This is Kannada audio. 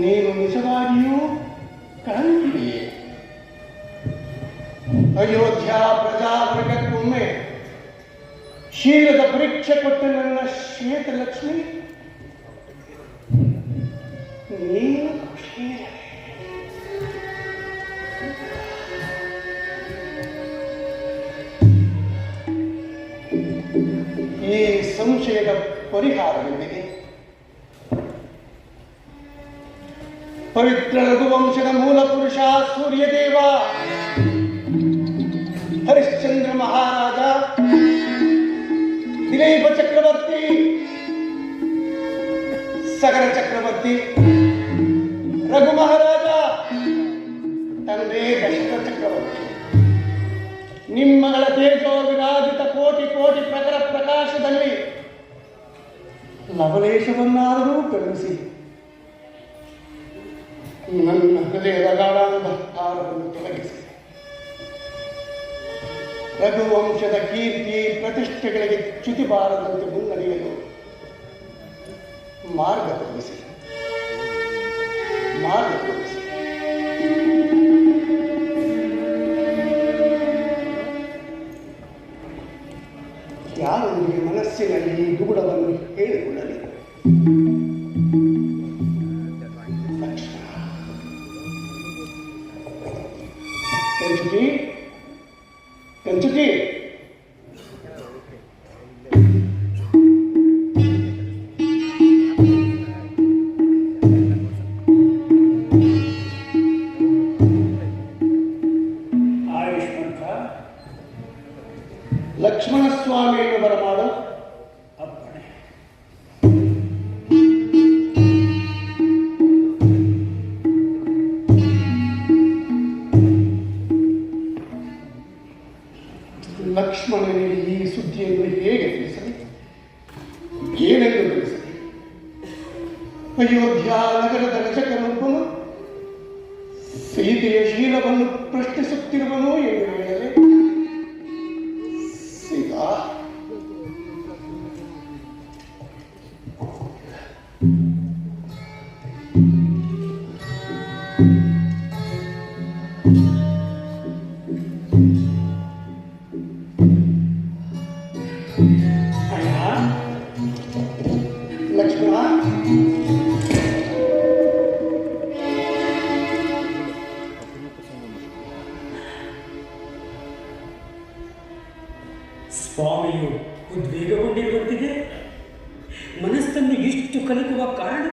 ನೀನು ನಿಜವಾಗಿಯೂ ಕಳಂಕಿದೆಯೇ? ಅಯೋಧ್ಯ ಪ್ರಜಾವರ್ಗಕ್ಕೊಮ್ಮೆ ಶೀಲದ ಪರೀಕ್ಷೆ ಕೊಟ್ಟ ನನ್ನ ಶ್ವೇತಲಕ್ಷ್ಮಿ ನೀನು ಈ ಸಂಶಯದ ಪರಿಹಾರವೆಂದಿದೆ. ಪವಿತ್ರ ರಘುವಂಶದ ಮೂಲ ಪುರುಷ ಸೂರ್ಯದೇವ ಹರಿಶ್ಚಂದ್ರ ಮಹಾರಾಜ, ದಿಲೀಪ ಚಕ್ರವರ್ತಿ, ಸಗರ ಚಕ್ರವರ್ತಿ, ರಘು ಮಹಾರಾಜ, ತಂದೆ ದಶರಥ ಚಕ್ರವರ್ತಿ, ನಿಮ್ಮಗಳ ತೇಜೋ ವಿರಾಜಿತ ಕೋಟಿ ಕೋಟಿ ಪ್ರಖರ ಪ್ರಕಾಶದಲ್ಲಿ ಲವಲೇಶವನ್ನಾದರೂ ಕರುಣಿಸಿ ನನ್ನ ಹೃದಯದ ಗಾಢಾಂಧಕಾರವನ್ನು ತೊಲಗಿಸಿ ರಘುವಂಶದ ಕೀರ್ತಿ ಪ್ರತಿಷ್ಠೆಗಳಿಗೆ ಚ್ಯುತಿ ಬಾರದಂತೆ ಮುನ್ನಡೆಯಲು ಮಾರ್ಗ ತೋರಿಸಿ. ಯಾರೊಂದಿಗೆ ಮನಸ್ಸಿನಲ್ಲಿ ಈ ದುಗುಡವನ್ನು ಹೇಳಿಕೊಳ್ಳಲಿ? ಕಂಚುಕಿ, ಲಕ್ಷ್ಮಣ ಸ್ವಾಮಿಯನ್ನು ಬರಮಾಡು. ಅಪ್ಪಣೆ. ಲಕ್ಷ್ಮಣನಿಗೆ ಈ ಸುದ್ದಿಯನ್ನು ಹೇಗೆ ತಿಳಿಸಲಿ? ಏನೆಂದು ತಿಳಿಸಲಿ? ಅಯೋಧ್ಯ ನಗರದ ರಚಕನೊಬ್ಬನು ಸೀತೆಯ ಶೀಲವನ್ನು ಪ್ರಶ್ನಿಸುತ್ತಿರುವನು ಎಂದು ಹೇಳಲೇ? ಸೀತಾ,